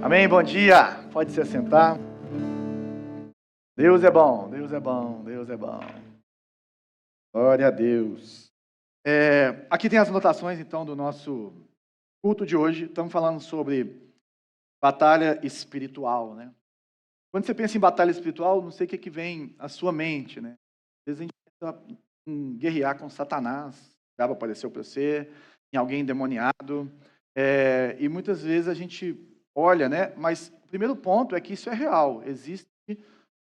Amém, bom dia. Pode se assentar. Deus é bom, Deus é bom, Deus é bom. Glória a Deus. Aqui tem as anotações, então, do nosso culto de hoje. Estamos falando sobre batalha espiritual, né? Quando você pensa em batalha espiritual, não sei o que vem à sua mente, né? Às vezes a gente pensa em guerrear com Satanás, o diabo apareceu para você, em alguém endemoniado, e muitas vezes a gente olha, né? Mas o primeiro ponto é que isso é real, existe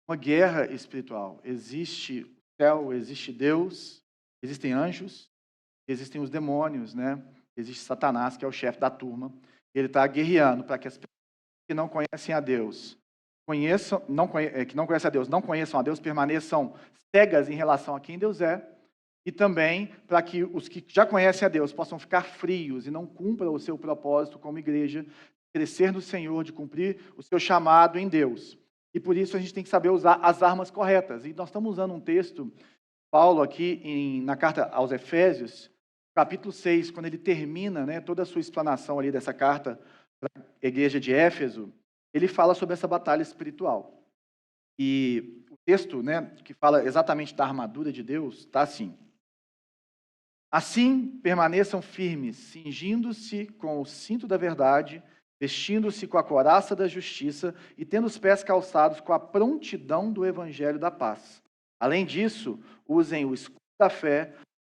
uma guerra espiritual, existe o céu, existe Deus, existem anjos, existem os demônios, né? Existe Satanás, que é o chefe da turma, ele está guerreando para que as pessoas que não conhecem a Deus que não conhecem a Deus, não conheçam a Deus, permaneçam cegas em relação a quem Deus é, e também para que os que já conhecem a Deus possam ficar frios e não cumpram o seu propósito como igreja, de crescer no Senhor, de cumprir o seu chamado em Deus. E por isso a gente tem que saber usar as armas corretas. E nós estamos usando um texto, Paulo aqui na carta aos Efésios, capítulo 6, quando ele termina, né, toda a sua explanação ali dessa carta para a igreja de Éfeso, ele fala sobre essa batalha espiritual. E o texto, né, que fala exatamente da armadura de Deus, está assim: assim permaneçam firmes, cingindo-se com o cinto da verdade, vestindo-se com a couraça da justiça e tendo os pés calçados com a prontidão do evangelho da paz. Além disso, usem o escudo da fé,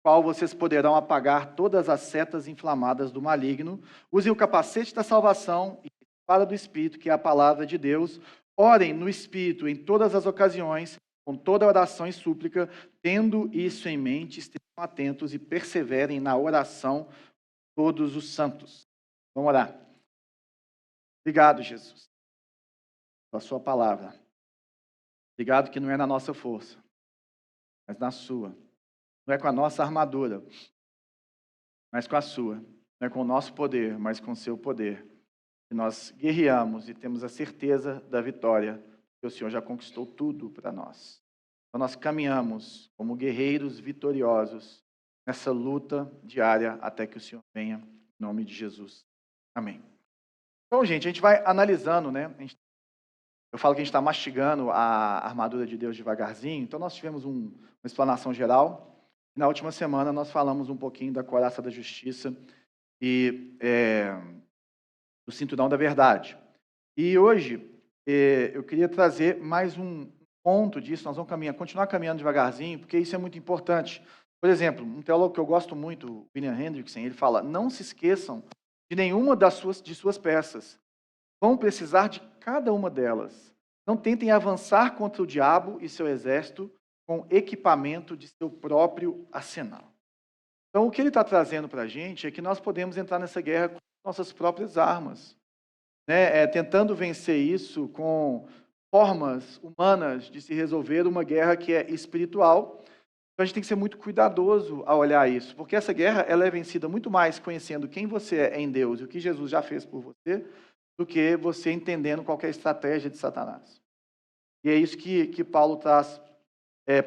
qual vocês poderão apagar todas as setas inflamadas do maligno. Usem o capacete da salvação e a espada do Espírito, que é a palavra de Deus. Orem no Espírito em todas as ocasiões, com toda oração e súplica, tendo isso em mente, estejam atentos e perseverem na oração todos os santos. Vamos orar. Obrigado, Jesus, pela sua palavra. Obrigado que não é na nossa força, mas na sua. Não é com a nossa armadura, mas com a sua. Não é com o nosso poder, mas com o seu poder. E nós guerreamos e temos a certeza da vitória, que o Senhor já conquistou tudo para nós. Então nós caminhamos como guerreiros vitoriosos nessa luta diária até que o Senhor venha, em nome de Jesus. Amém. Então, gente, a gente vai analisando, né? Eu falo que a gente está mastigando a armadura de Deus devagarzinho. Então nós tivemos uma explanação geral. Na última semana nós falamos um pouquinho da couraça da justiça e do cinturão da verdade. E hoje eu queria trazer mais um ponto disso. Nós vamos continuar caminhando devagarzinho, porque isso é muito importante. Por exemplo, um teólogo que eu gosto muito, William Hendrickson, ele fala: não se esqueçam de nenhuma de suas peças. Vão precisar de cada uma delas. Não tentem avançar contra o diabo e seu exército com equipamento de seu próprio arsenal. Então, o que ele está trazendo para a gente é que nós podemos entrar nessa guerra com nossas próprias armas, né? Tentando vencer isso com formas humanas de se resolver uma guerra que é espiritual. Então, a gente tem que ser muito cuidadoso ao olhar isso, porque essa guerra ela é vencida muito mais conhecendo quem você é em Deus e o que Jesus já fez por você, do que você entendendo qualquer estratégia de Satanás. E é isso que Paulo traz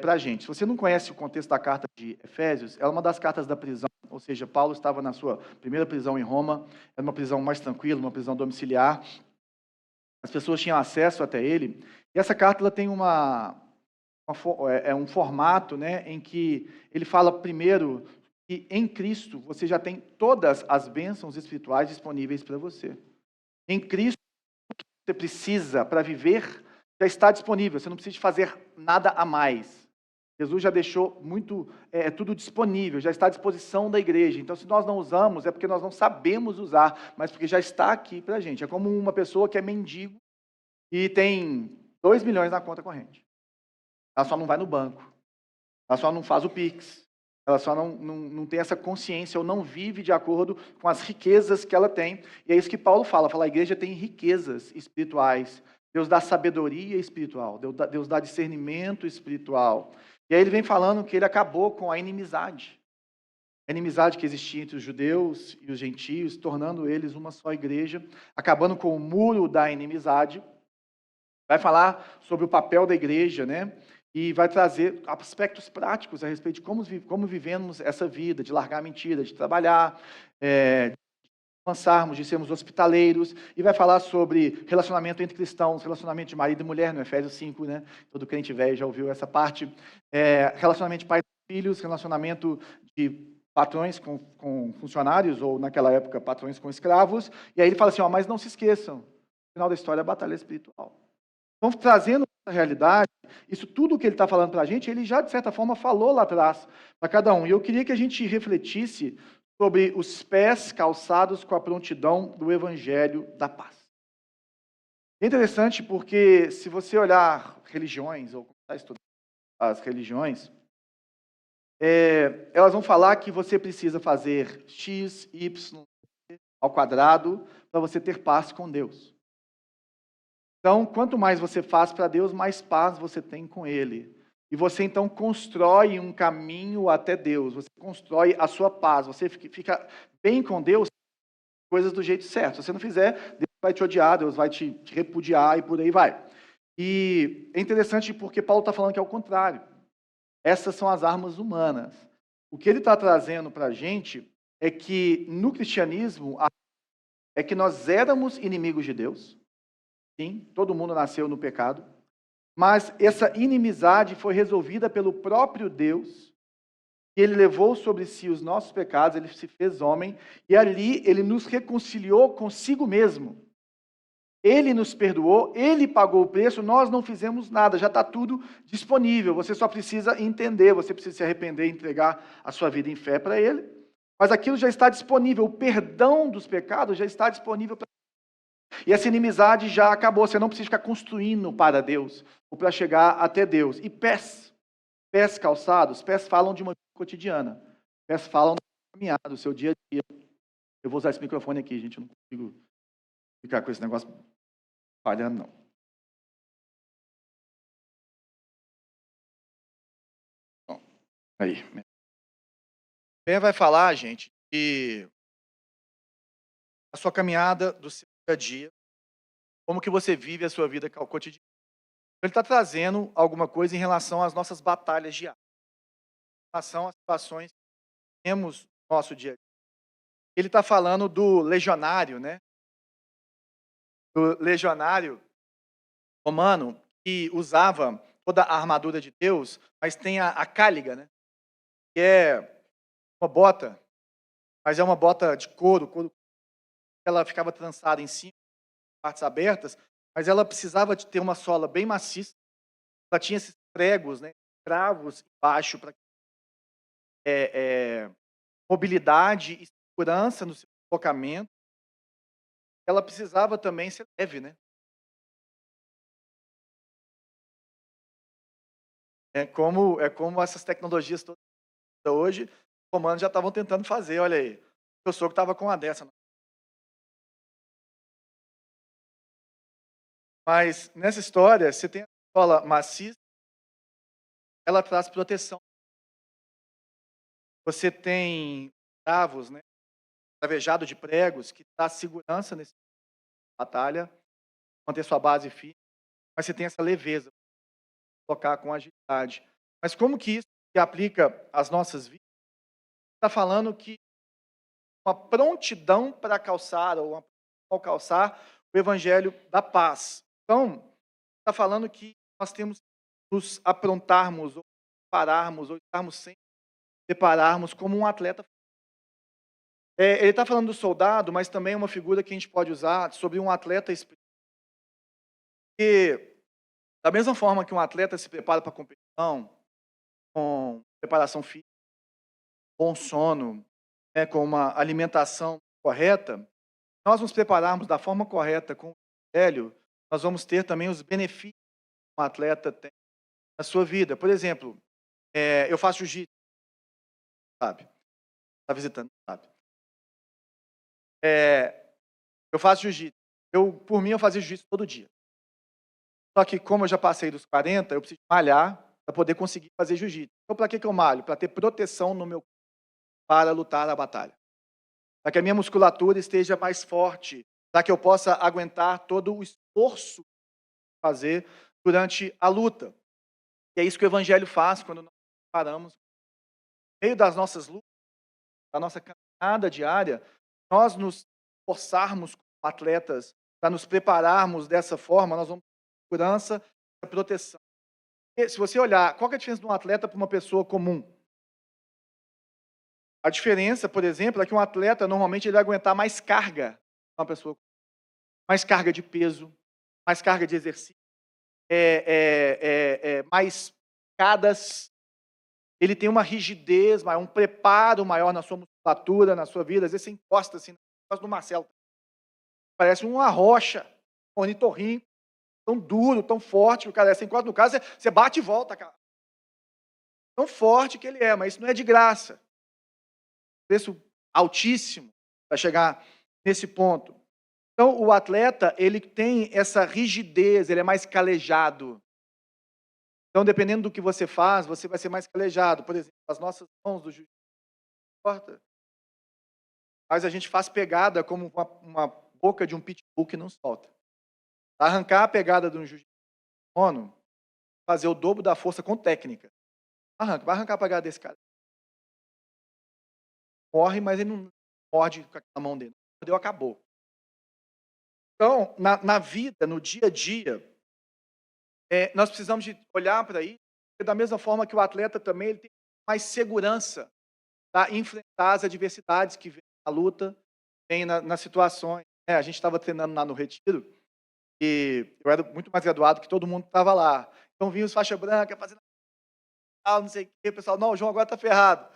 para a gente. Se você não conhece o contexto da carta de Efésios, é uma das cartas da prisão, ou seja, Paulo estava na sua primeira prisão em Roma, era uma prisão mais tranquila, uma prisão domiciliar, as pessoas tinham acesso até ele, e essa carta ela tem um formato, né, em que ele fala primeiro que em Cristo você já tem todas as bênçãos espirituais disponíveis para você. Em Cristo, o que você precisa para viver já está disponível, você não precisa fazer nada a mais. Jesus já deixou tudo disponível, já está à disposição da igreja. Então, se nós não usamos, é porque nós não sabemos usar, mas porque já está aqui para a gente. É como uma pessoa que é mendigo e tem 2 milhões na conta corrente. Ela só não vai no banco, ela só não faz o Pix, ela só não tem essa consciência ou não vive de acordo com as riquezas que ela tem. E é isso que Paulo fala, a igreja tem riquezas espirituais. Deus dá sabedoria espiritual, Deus dá discernimento espiritual. E aí ele vem falando que ele acabou com a inimizade. A inimizade que existia entre os judeus e os gentios, tornando eles uma só igreja, acabando com o muro da inimizade. Vai falar sobre o papel da igreja, né? E vai trazer aspectos práticos a respeito de como vivemos essa vida, de largar a mentira, de trabalhar, avançarmos, de sermos hospitaleiros, e vai falar sobre relacionamento entre cristãos, relacionamento de marido e mulher, no Efésios 5, né? Todo crente velho já ouviu essa parte. Relacionamento de pais e filhos, relacionamento de patrões com funcionários, ou naquela época, patrões com escravos. E aí ele fala assim, ó, mas não se esqueçam, no final da história é a batalha espiritual. Então, trazendo essa realidade, isso tudo que ele está falando para a gente, ele já, de certa forma, falou lá atrás para cada um. E eu queria que a gente refletisse sobre os pés calçados com a prontidão do Evangelho da Paz. É interessante porque, se você olhar religiões, ou começar a estudar as religiões, elas vão falar que você precisa fazer x, y ao quadrado para você ter paz com Deus. Então, quanto mais você faz para Deus, mais paz você tem com Ele. E você, então, constrói um caminho até Deus. Você constrói a sua paz. Você fica bem com Deus, coisas do jeito certo. Se você não fizer, Deus vai te odiar, Deus vai te repudiar e por aí vai. E é interessante porque Paulo está falando que é o contrário. Essas são as armas humanas. O que ele está trazendo para a gente é que, no cristianismo, é que nós éramos inimigos de Deus. Sim, todo mundo nasceu no pecado, mas essa inimizade foi resolvida pelo próprio Deus, e ele levou sobre si os nossos pecados, ele se fez homem, e ali ele nos reconciliou consigo mesmo. Ele nos perdoou, ele pagou o preço, nós não fizemos nada, já está tudo disponível, você só precisa entender, você precisa se arrepender e entregar a sua vida em fé para ele, mas aquilo já está disponível, o perdão dos pecados já está disponível para. E essa inimizade já acabou, você não precisa ficar construindo para Deus, ou para chegar até Deus. E pés calçados, pés falam de uma vida cotidiana, pés falam da caminhada, do seu dia a dia. Eu vou usar esse microfone aqui, gente, eu não consigo ficar com esse negócio falhando, não. Bom, aí. Pé vai falar, gente, de a sua caminhada do seu dia a dia, como que você vive a sua vida cotidiana. Ele está trazendo alguma coisa em relação às nossas batalhas diárias, em relação às situações que temos no nosso dia a dia. Ele está falando do legionário, né? Do legionário romano, que usava toda a armadura de Deus, mas tem a cáliga, né? Que é uma bota, mas é uma bota de couro, ela ficava trançada em cima, partes abertas, mas ela precisava de ter uma sola bem maciça. Ela tinha esses pregos, né, cravos embaixo para mobilidade e segurança no seu deslocamento. Ela precisava também ser leve, né? É como essas tecnologias todas hoje, os romanos já estavam tentando fazer, olha aí. O meu sogro estava com uma dessa. Mas nessa história, você tem a sola maciça, ela traz proteção. Você tem cravos, né, travejado de pregos, que traz segurança nessa batalha, manter sua base firme, mas você tem essa leveza, tocar com agilidade. Mas como que isso se aplica às nossas vidas? Está falando que uma prontidão para calçar, ou ao calçar o evangelho da paz. Então, está falando que nós temos que nos aprontarmos, ou pararmos, ou estarmos sempre prepararmos como um atleta. Ele está falando do soldado, mas também é uma figura que a gente pode usar sobre um atleta espiritual. Porque, da mesma forma que um atleta se prepara para a competição, com preparação física, bom sono, né, com uma alimentação correta, nós nos prepararmos da forma correta com o evangelho, nós vamos ter também os benefícios que um atleta tem na sua vida. Por exemplo, eu faço jiu-jitsu, sabe? Está visitando, sabe? Eu faço jiu-jitsu. Por mim, eu fazia jiu-jitsu todo dia. Só que, como eu já passei dos 40, eu preciso malhar para poder conseguir fazer jiu-jitsu. Então, para que eu malho? Para ter proteção no meu corpo para lutar a batalha. Para que a minha musculatura esteja mais forte, para que eu possa aguentar todo o esforço de fazer durante a luta. E é isso que o Evangelho faz quando nós paramos. No meio das nossas lutas, da nossa caminhada diária, nós nos forçarmos como atletas, para nos prepararmos dessa forma, nós vamos ter segurança e proteção. E se você olhar, qual que é a diferença de um atleta para uma pessoa comum? A diferença, por exemplo, é que um atleta, normalmente, ele vai aguentar mais carga que uma pessoa, mais carga de peso, mais carga de exercício, mais picadas. Ele tem uma rigidez maior, um preparo maior na sua musculatura, na sua vida. Às vezes você encosta assim, no Marcelo, parece uma rocha, um ornitorrinco, tão duro, tão forte, que o cara é. Você encosta no caso, você bate e volta, cara. Tão forte que ele é, mas isso não é de graça. Preço altíssimo para chegar nesse ponto. Então, o atleta, ele tem essa rigidez, ele é mais calejado. Então, dependendo do que você faz, você vai ser mais calejado. Por exemplo, as nossas mãos do jiu-jitsu, mas a gente faz pegada como uma boca de um pitbull que não solta. Arrancar a pegada de um jiu-jitsu, fazer o dobro da força com técnica. Vai arrancar a pegada desse cara. Morre, mas ele não morde com a mão dele. Mordeu, acabou. Então, na vida, no dia a dia, nós precisamos de olhar para isso, porque da mesma forma que o atleta também ele tem mais segurança para enfrentar as adversidades que vem na luta, vem nas situações. A gente estava treinando lá no Retiro, e eu era muito mais graduado que todo mundo estava lá. Então vinha os faixa branca, fazendo não sei o quê, o pessoal, não, o João agora está ferrado.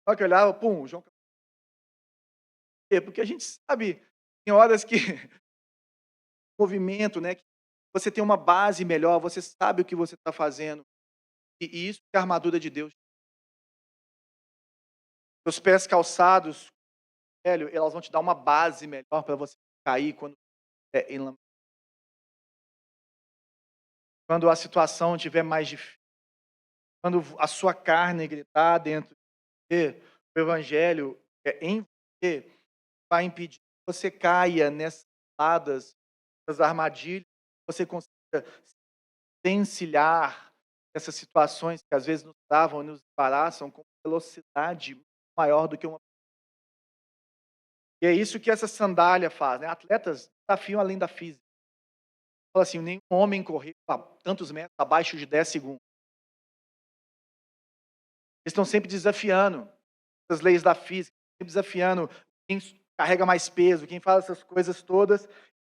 Só que eu olhava, pum, o João... Porque a gente sabe, tem horas que movimento, né, que você tem uma base melhor, você sabe o que você está fazendo. E isso é a armadura de Deus. Os pés calçados, velho, elas vão te dar uma base melhor para você cair quando a situação estiver mais difícil, quando a sua carne gritar dentro de você, o evangelho em você vai impedir que você caia nessas ciladas, nessas armadilhas, você consiga se encilhar essas situações que às vezes nos travam e nos embaraçam com velocidade maior do que uma. E é isso que essa sandália faz, né? Atletas desafiam além da física. Fala assim, nenhum homem correu a tantos metros abaixo de 10 segundos. Eles estão sempre desafiando as leis da física, sempre desafiando quem carrega mais peso, quem faz essas coisas todas,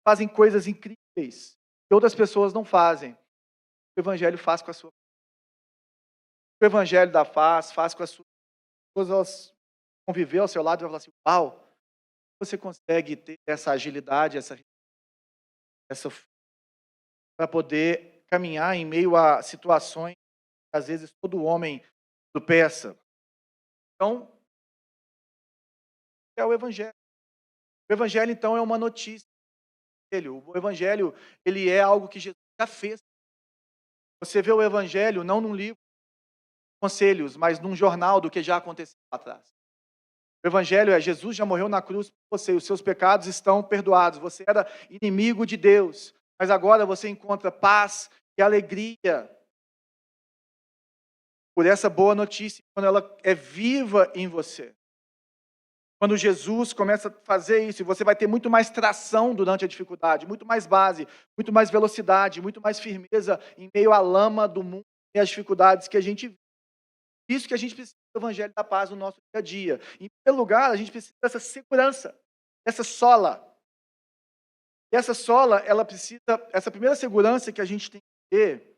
fazem coisas incríveis que outras pessoas não fazem. O evangelho faz com a sua. O evangelho da faz com a sua. As pessoas conviver ao seu lado e vai falar assim, uau, você consegue ter essa agilidade, essa para poder caminhar em meio a situações que às vezes todo homem tropeça. Então, é o evangelho. O evangelho, então, é uma notícia. O evangelho, ele é algo que Jesus já fez. Você vê o evangelho não num livro de conselhos, mas num jornal do que já aconteceu lá atrás. O evangelho é Jesus já morreu na cruz por você, os seus pecados estão perdoados. Você era inimigo de Deus, mas agora você encontra paz e alegria por essa boa notícia, quando ela é viva em você. Quando Jesus começa a fazer isso, você vai ter muito mais tração durante a dificuldade, muito mais base, muito mais velocidade, muito mais firmeza em meio à lama do mundo e às dificuldades que a gente vive. Isso que a gente precisa do evangelho da paz no nosso dia a dia. Em primeiro lugar, a gente precisa dessa segurança, dessa sola. E essa sola, ela precisa, essa primeira segurança que a gente tem que ter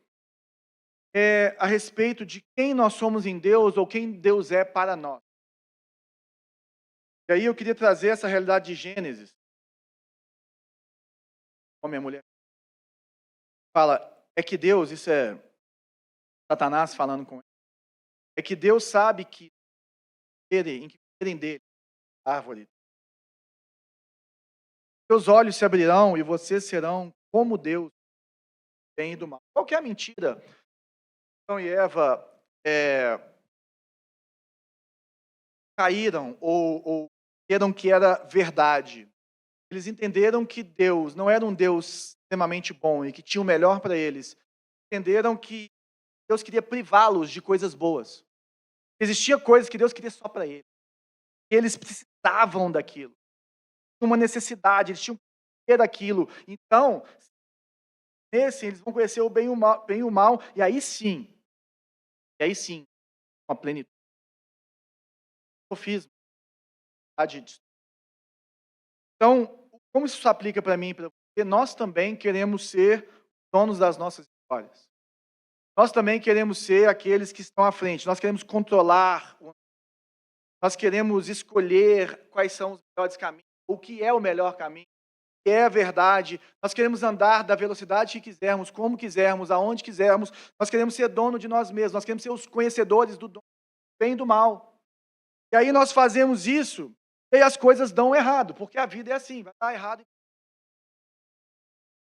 é a respeito de quem nós somos em Deus ou quem Deus é para nós. E aí eu queria trazer essa realidade de Gênesis. Homem e mulher. Fala, é que Deus, isso é Satanás falando com ele. É que Deus sabe que em que comerem dele, árvore, seus olhos se abrirão e vocês serão como Deus, bem e do mal. Qual que é a mentira? Adão e Eva caíram ou entenderam que era verdade. Eles entenderam que Deus não era um Deus extremamente bom e que tinha o melhor para eles. Entenderam que Deus queria privá-los de coisas boas. Existia coisas que Deus queria só para eles. E eles precisavam daquilo. uma necessidade, eles tinham que ter aquilo. Então, nesse, eles vão conhecer o bem e o mal, e aí sim, com a plenitude. Sofisma. Então, como isso se aplica para mim e para você? Nós também queremos ser donos das nossas histórias. Nós também queremos ser aqueles que estão à frente. Nós queremos controlar. Nós queremos escolher quais são os melhores caminhos, o que é o melhor caminho, o que é a verdade. Nós queremos andar da velocidade que quisermos, como quisermos, aonde quisermos. Nós queremos ser dono de nós mesmos. Nós queremos ser os conhecedores do bem e do mal. E aí nós fazemos isso e aí as coisas dão errado, porque a vida é assim, vai dar errado.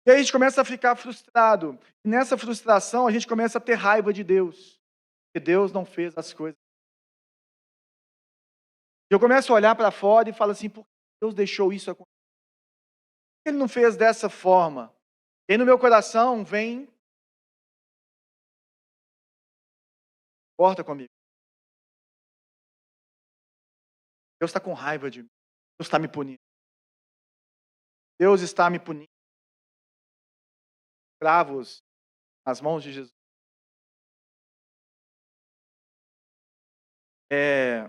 E aí a gente começa a ficar frustrado. E nessa frustração a gente começa a ter raiva de Deus, porque Deus não fez as coisas. Eu começo a olhar para fora e falo assim, por que Deus deixou isso acontecer? Por que Ele não fez dessa forma? E aí no meu coração vem, importa comigo. Deus está com raiva de mim. Deus está me punindo. Deus está me punindo. Escravos nas mãos de Jesus. E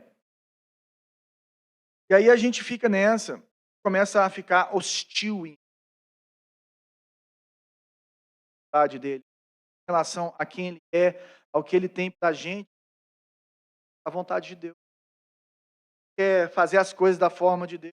aí a gente fica nessa, começa a ficar hostil em vontade dele, em relação a quem ele é, ao que ele tem para a gente, a vontade de Deus. Quer fazer as coisas da forma de Deus.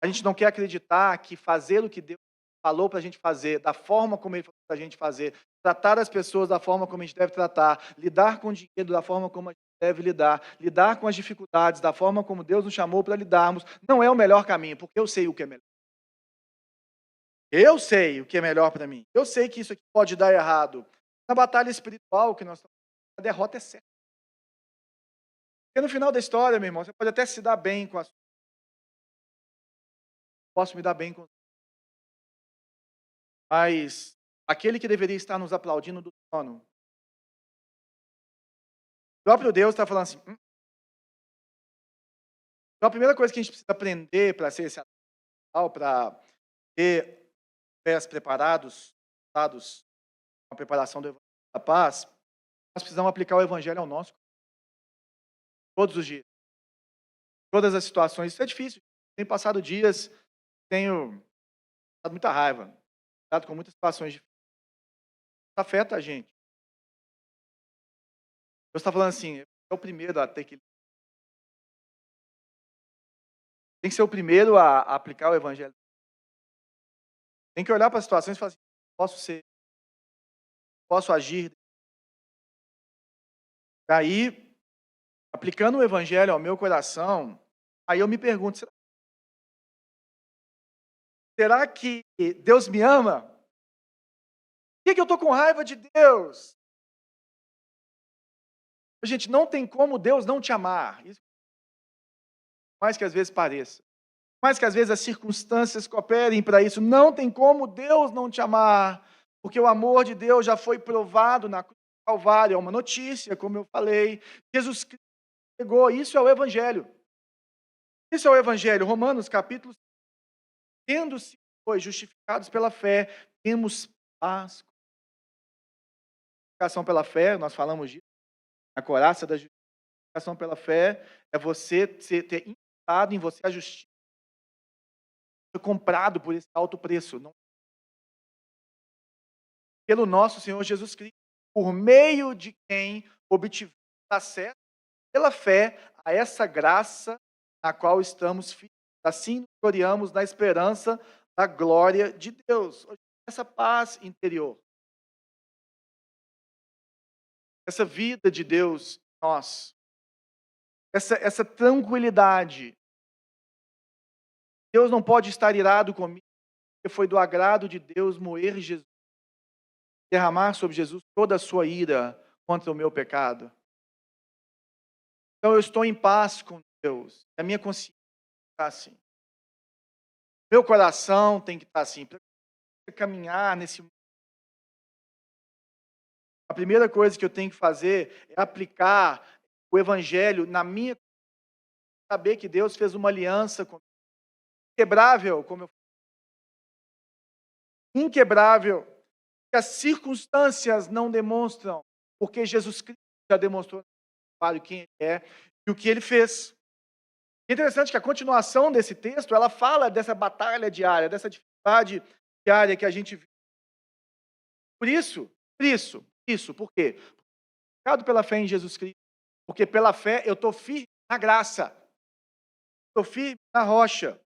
A gente não quer acreditar que fazer o que Deus falou para a gente fazer, da forma como Ele falou para a gente fazer, tratar as pessoas da forma como a gente deve tratar, lidar com o dinheiro da forma como a gente deve lidar com as dificuldades da forma como Deus nos chamou para lidarmos, não é o melhor caminho, porque eu sei o que é melhor. Eu sei o que é melhor para mim. Eu sei que isso aqui pode dar errado. Na batalha espiritual que nós estamos, a derrota é certa. Porque no final da história, meu irmão, você pode até se dar bem com a sua. Posso me dar bem com. Mas aquele que deveria estar nos aplaudindo do trono, o próprio Deus está falando assim. Então a primeira coisa que a gente precisa aprender para ser esse atleta, para ter pés preparados, dados com a preparação do Evangelho da Paz, nós precisamos aplicar o Evangelho ao nosso todos os dias. Todas as situações. Isso é difícil. Tenho passado dias, tenho dado muita raiva, dado com muitas situações difíceis. Isso afeta a gente. Deus está falando assim, é o primeiro a ter que. Tem que ser o primeiro a aplicar o Evangelho. Tem que olhar para as situações e falar assim, posso agir. Daí, aplicando o Evangelho ao meu coração, aí eu me pergunto, será que Deus me ama? Por que eu estou com raiva de Deus? Gente, não tem como Deus não te amar. Isso, mais que às vezes pareça. Mais que às vezes as circunstâncias cooperem para isso. Não tem como Deus não te amar. Porque o amor de Deus já foi provado na cruz do Calvário. É uma notícia, como eu falei. Jesus Cristo chegou. Isso é o Evangelho. Isso é o Evangelho. Romanos capítulo 5. Tendo-se, pois, justificados pela fé, temos paz. Justificação pela fé, nós falamos disso. A coraça da justificação pela fé é você ter imputado em você a justiça. Foi comprado por esse alto preço. Não... Pelo nosso Senhor Jesus Cristo, por meio de quem obtivemos acesso pela fé a essa graça na qual estamos firmes. Assim nos gloriamos na esperança da glória de Deus. Essa paz interior. Essa vida de Deus em nós. Essa tranquilidade. Deus não pode estar irado comigo, porque foi do agrado de Deus moer Jesus, derramar sobre Jesus toda a sua ira contra o meu pecado. Então eu estou em paz com Deus, a minha consciência está assim. Meu coração tem que estar assim, para caminhar nesse mundo. A primeira coisa que eu tenho que fazer é aplicar o Evangelho na minha, saber que Deus fez uma aliança comigo. inquebrável, como eu falei, inquebrável, que as circunstâncias não demonstram, porque Jesus Cristo já demonstrou quem ele é e o que ele fez. É interessante que a continuação desse texto, ela fala dessa batalha diária, dessa dificuldade diária que a gente vive. Por quê? Pecado pela fé em Jesus Cristo, porque pela fé eu estou firme na graça, estou firme na rocha.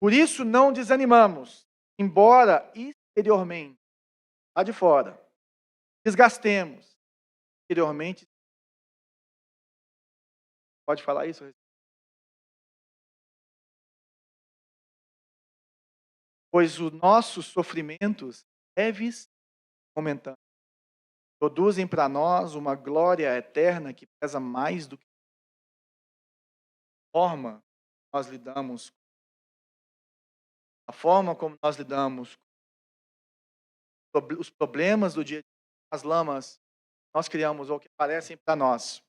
Por isso não desanimamos, embora exteriormente, lá de fora, desgastemos, interiormente. Pode falar isso? Pois os nossos sofrimentos leves, momentâneos, produzem para nós uma glória eterna que pesa mais do que a forma como nós lidamos, a forma como nós lidamos com os problemas do dia a dia, as lamas que nós criamos ou que aparecem para nós.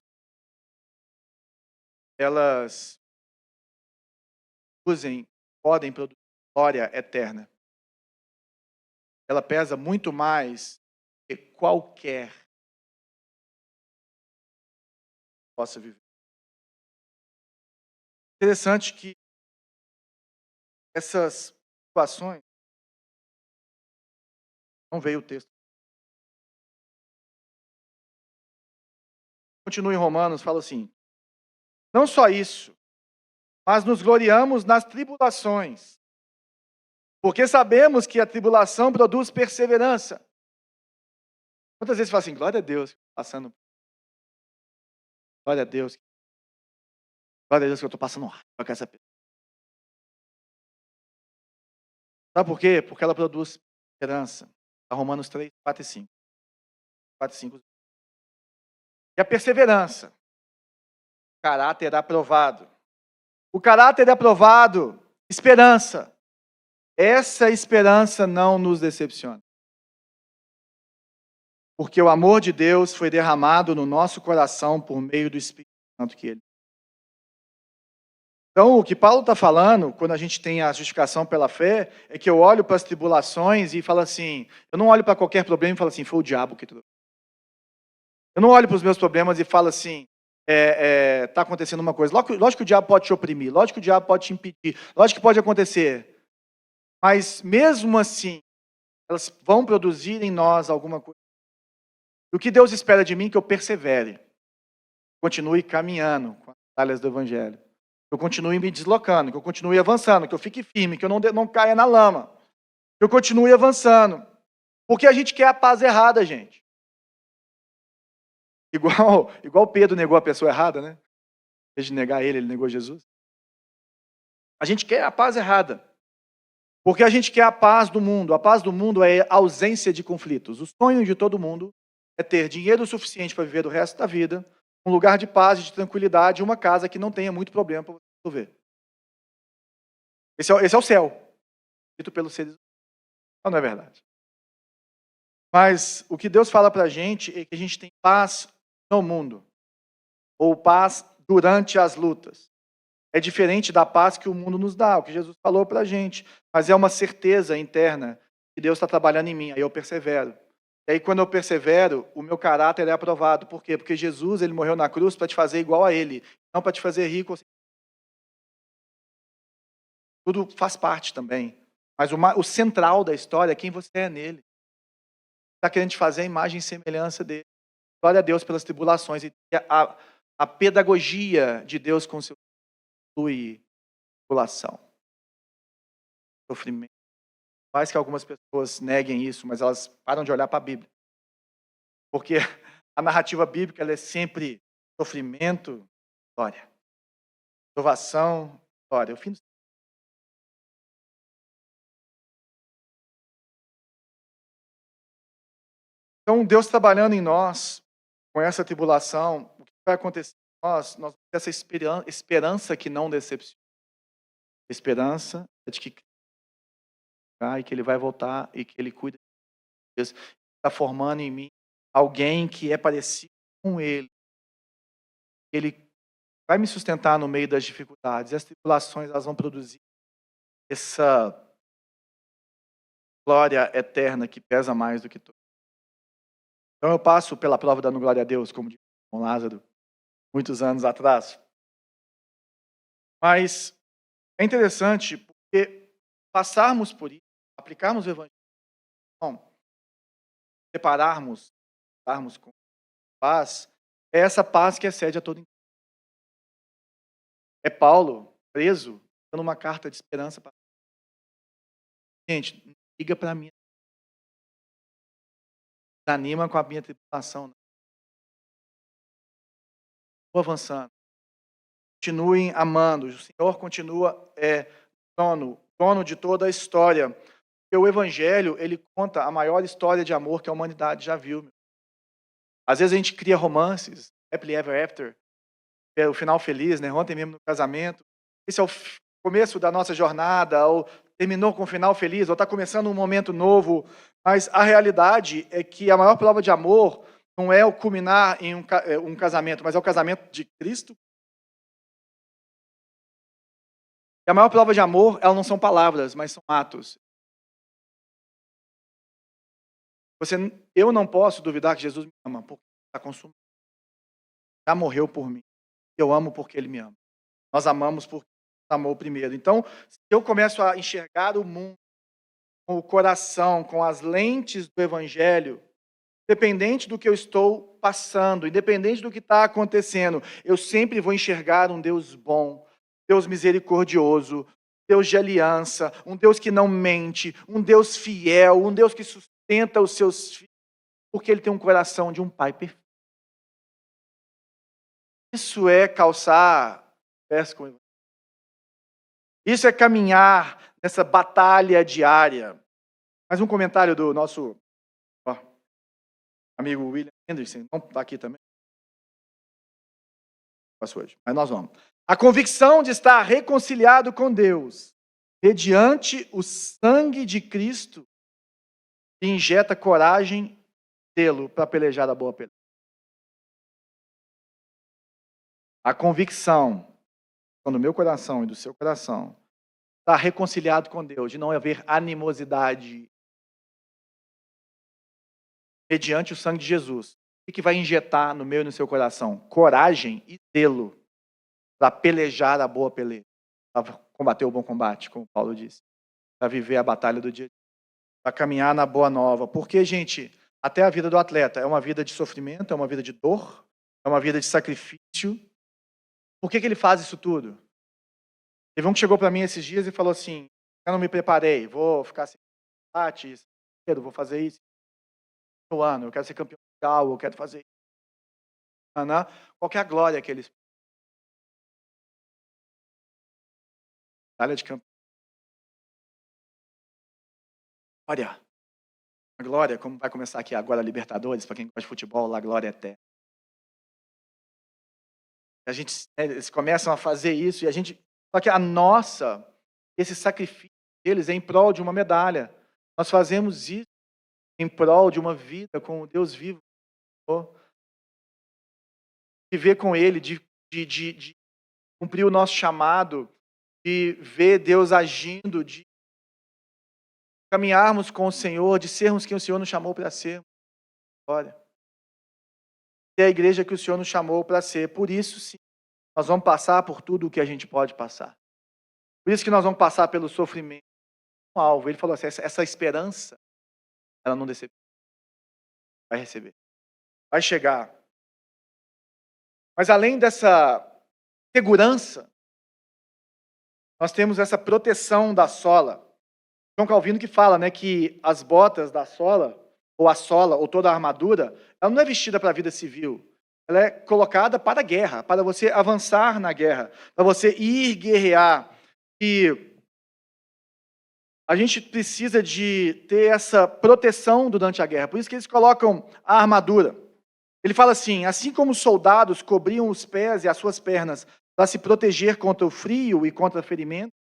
Elas podem produzir glória eterna. Ela pesa muito mais que qualquer possa viver. Interessante que essas situações, não veio o texto. Continua em Romanos, fala assim: não só isso, mas nos gloriamos nas tribulações, porque sabemos que a tribulação produz perseverança. Quantas vezes você fala assim, glória a Deus, passando. Glória a Deus. Glória a Deus que eu estou passando raiva com essa pessoa. Sabe por quê? Porque ela produz perseverança. Romanos 3, 4 e 5. 4 e 5. E a perseverança, o caráter aprovado. O caráter aprovado, esperança. Essa esperança não nos decepciona. Porque o amor de Deus foi derramado no nosso coração por meio do Espírito Santo que Ele. Então, o que Paulo está falando, quando a gente tem a justificação pela fé, é que eu olho para as tribulações e falo assim, eu não olho para qualquer problema e falo assim, foi o diabo que trouxe. Eu não olho para os meus problemas e falo assim, está acontecendo uma coisa. Lógico que o diabo pode te oprimir, lógico que o diabo pode te impedir, lógico que pode acontecer. Mas mesmo assim, elas vão produzir em nós alguma coisa. O que Deus espera de mim é que eu persevere, continue caminhando com as batalhas do Evangelho, que eu continue me deslocando, que eu continue avançando, que eu fique firme, que eu não caia na lama, que eu continue avançando. Porque a gente quer a paz errada, gente. Igual Pedro negou a pessoa errada, né? Em vez de negar ele negou Jesus. A gente quer a paz errada. Porque a gente quer a paz do mundo. A paz do mundo é a ausência de conflitos. O sonho de todo mundo é ter dinheiro suficiente para viver o resto da vida, um lugar de paz e de tranquilidade, uma casa que não tenha muito problema para você resolver. Esse é o céu, dito pelos seres humanos. Não é verdade. Mas o que Deus fala para a gente é que a gente tem paz no mundo, ou paz durante as lutas. É diferente da paz que o mundo nos dá, o que Jesus falou para a gente, mas é uma certeza interna que Deus está trabalhando em mim, aí eu persevero. E aí quando eu persevero, o meu caráter é aprovado. Por quê? Porque Jesus, ele morreu na cruz para te fazer igual a ele, não para te fazer rico. Tudo faz parte também, mas o central da história é quem você é nele. Está querendo te fazer a imagem e semelhança dele. Glória a Deus pelas tribulações e a pedagogia de Deus com seu inclui tribulação, sofrimento. Faz que algumas pessoas neguem isso, mas elas param de olhar para a Bíblia. Porque a narrativa bíblica ela é sempre sofrimento, glória. Provação, glória. O fim do... Então, Deus trabalhando em nós, com essa tribulação, o que vai acontecer com nós vamos ter essa esperança que não decepciona. A esperança é de que Ele vai voltar e que Ele cuida de Deus. Está formando em mim alguém que é parecido com Ele. Ele vai me sustentar no meio das dificuldades. E as tribulações, elas vão produzir essa glória eterna que pesa mais do que tudo. Então eu passo pela prova dando glória a Deus, como disse o irmão Lázaro, muitos anos atrás. Mas é interessante porque passarmos por isso, aplicarmos o evangelho, prepararmos, darmos com paz, é essa paz que excede a todo entendimento. É Paulo, preso, dando uma carta de esperança para gente, não liga para mim. Anima com a minha tribulação. Vou avançando. Continuem amando. O Senhor continua dono de toda a história. Porque o Evangelho, ele conta a maior história de amor que a humanidade já viu. Às vezes a gente cria romances, happily ever after, é o final feliz, né? Ontem mesmo no casamento. Esse é o começo da nossa jornada, ou terminou com um final feliz, ou está começando um momento novo. Mas a realidade é que a maior prova de amor não é o culminar em um casamento, mas é o casamento de Cristo. E a maior prova de amor, elas não são palavras, mas são atos. Eu não posso duvidar que Jesus me ama, porque está consumido. Já morreu por mim. Eu amo porque Ele me ama. Nós amamos porque Ele amou primeiro. Então, se eu começo a enxergar o mundo com o coração, com as lentes do Evangelho, independente do que eu estou passando, independente do que está acontecendo, eu sempre vou enxergar um Deus bom, Deus misericordioso, Deus de aliança, um Deus que não mente, um Deus fiel, um Deus que sustenta os seus filhos, porque Ele tem um coração de um pai perfeito. Isso é calçar pés com o Evangelho. Isso é caminhar nessa batalha diária. Mais um comentário do nosso amigo William Hendrickson, não está aqui também. Hoje, mas nós vamos. A convicção de estar reconciliado com Deus, mediante o sangue de Cristo, que injeta coragem e zelo para pelejar a boa peleja. A convicção, do meu coração e do seu coração, estar reconciliado com Deus, de não haver animosidade, mediante o sangue de Jesus. O que vai injetar no meu e no seu coração? Coragem e zelo para pelejar a boa peleja, para combater o bom combate, como Paulo disse, para viver a batalha do dia, para caminhar na boa nova. Porque, gente, até a vida do atleta é uma vida de sofrimento, é uma vida de dor, é uma vida de sacrifício. Por que ele faz isso tudo? Teve um que chegou para mim esses dias e falou assim: eu não me preparei, vou ficar assim, vou fazer isso no ano, eu quero ser campeão mundial, eu quero fazer isso. Qual que é a glória que eles... Medalha de campeão. Glória. A glória, como vai começar aqui agora a Libertadores, para quem gosta de futebol, lá a glória é eterna. Eles começam a fazer isso e a gente... Só que esse sacrifício deles é em prol de uma medalha. Nós fazemos isso em prol de uma vida com o Deus vivo. Viver com Ele, de cumprir o nosso chamado, de ver Deus agindo, de caminharmos com o Senhor, de sermos quem o Senhor nos chamou para ser. Olha, é a igreja que o Senhor nos chamou para ser. Por isso, sim, nós vamos passar por tudo o que a gente pode passar. Por isso que nós vamos passar pelo sofrimento. Um alvo. Ele falou assim, essa esperança, ela não decepciona. Vai receber. Vai chegar. Mas além dessa segurança, nós temos essa proteção da sola. João Calvino que fala, né, que as botas da sola, ou a sola, ou toda a armadura, ela não é vestida para a vida civil. Ela é colocada para a guerra, para você avançar na guerra, para você ir guerrear. E a gente precisa de ter essa proteção durante a guerra. Por isso que eles colocam a armadura. Ele fala assim como os soldados cobriam os pés e as suas pernas para se proteger contra o frio e contra ferimento,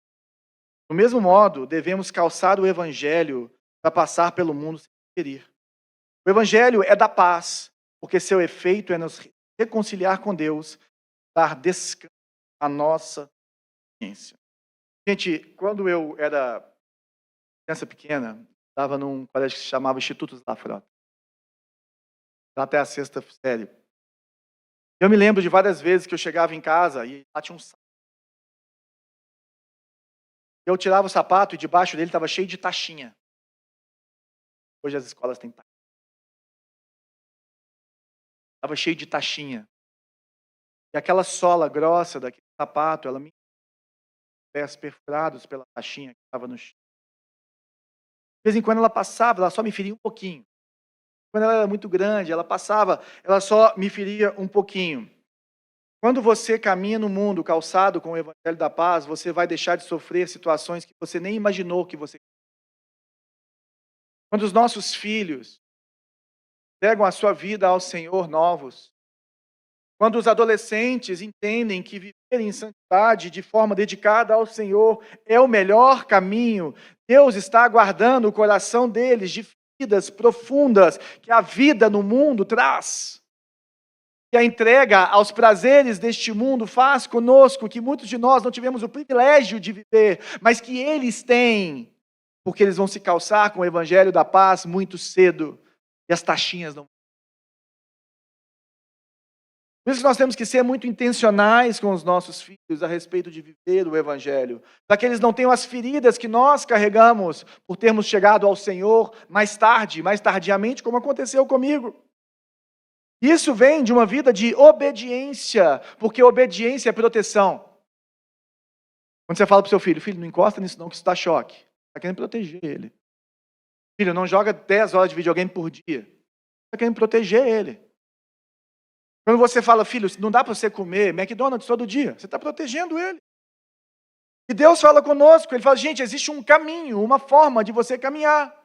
do mesmo modo, devemos calçar o Evangelho para passar pelo mundo sem ferir. O Evangelho é da paz, porque seu efeito é nos reconciliar com Deus, dar descanso a nossa ciência. Gente, quando eu era criança pequena, estava num colégio que se chamava Instituto Lafrota, até a sexta série. Eu me lembro de várias vezes que eu chegava em casa e lá tinha um sapato. Eu tirava o sapato e debaixo dele estava cheio de taxinha. Hoje as escolas têm taxinha. Estava cheio de taxinha. E aquela sola grossa daquele sapato, ela me pés perfurados pela taxinha que estava no chão. De vez em quando ela passava, ela só me feria um pouquinho. Quando ela era muito grande, ela passava, ela só me feria um pouquinho. Quando você caminha no mundo calçado com o Evangelho da Paz, você vai deixar de sofrer situações que você nem imaginou que você... Quando os nossos filhos entregam a sua vida ao Senhor novos, quando os adolescentes entendem que viver em santidade de forma dedicada ao Senhor é o melhor caminho, Deus está guardando o coração deles de feridas profundas que a vida no mundo traz. Que a entrega aos prazeres deste mundo faz conosco, que muitos de nós não tivemos o privilégio de viver, mas que eles têm, porque eles vão se calçar com o Evangelho da Paz muito cedo, e as taxinhas não. Por isso que nós temos que ser muito intencionais com os nossos filhos a respeito de viver o Evangelho, para que eles não tenham as feridas que nós carregamos por termos chegado ao Senhor mais tarde, mais tardiamente, como aconteceu comigo. Isso vem de uma vida de obediência, porque obediência é proteção. Quando você fala para o seu filho, filho, não encosta nisso não, que isso dá choque. Está querendo proteger ele. Filho, não joga 10 horas de videogame por dia. Está querendo proteger ele. Quando você fala, filho, não dá para você comer McDonald's todo dia, você está protegendo ele. E Deus fala conosco, Ele fala, gente, existe um caminho, uma forma de você caminhar.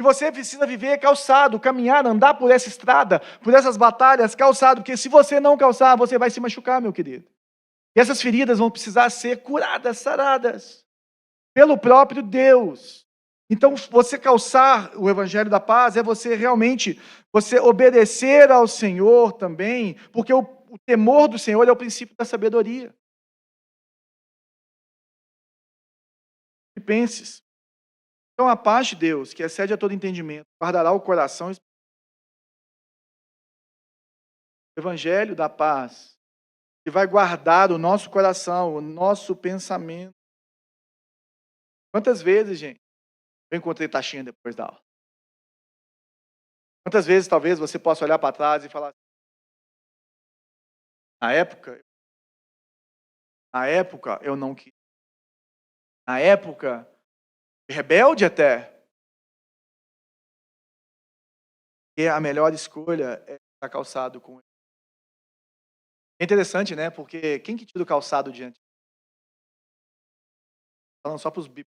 E você precisa viver calçado, caminhar, andar por essa estrada, por essas batalhas, calçado, porque se você não calçar, você vai se machucar, meu querido. E essas feridas vão precisar ser curadas, saradas, pelo próprio Deus. Então, você calçar o Evangelho da Paz é você realmente, você obedecer ao Senhor também, porque o temor do Senhor é o princípio da sabedoria. Filipenses. Então, a paz de Deus, que excede a todo entendimento, guardará o coração. O Evangelho da Paz, que vai guardar o nosso coração, o nosso pensamento. Quantas vezes, gente, eu encontrei taxinha depois da aula? Quantas vezes, talvez, você possa olhar para trás e falar, na época, eu não quis. Na época, rebelde até. E a melhor escolha é estar calçado com ele. É interessante, né? Porque quem que tira o calçado diante? Falando só para os bíblicos.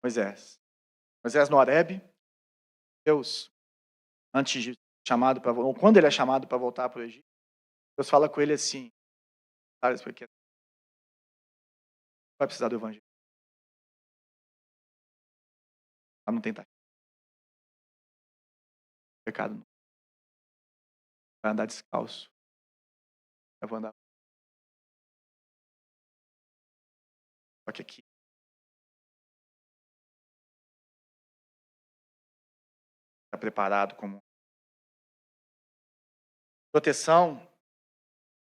Moisés. Moisés no Horebe, Deus, antes de chamado para, ou quando ele é chamado para voltar para o Egito, Deus fala com ele assim, porque vai precisar do Evangelho. Não tem pecado. Não. Vai andar descalço. Eu vou andar. Só que aqui. Está preparado como proteção,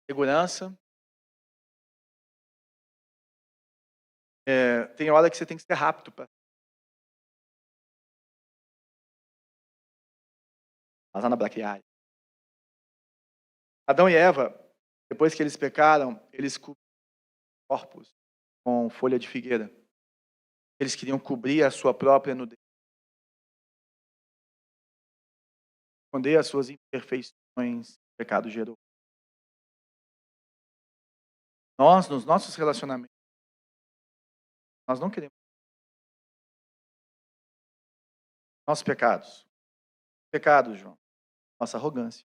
segurança. Tem hora que você tem que ser rápido. Mas na braquiária. Adão e Eva, depois que eles pecaram, eles cobriram corpos com folha de figueira. Eles queriam cobrir a sua própria nudez. Esconder as suas imperfeições que o pecado gerou. Nós, nos nossos relacionamentos, nós não queremos. Nossos pecados. Pecados, João. Nossa arrogância.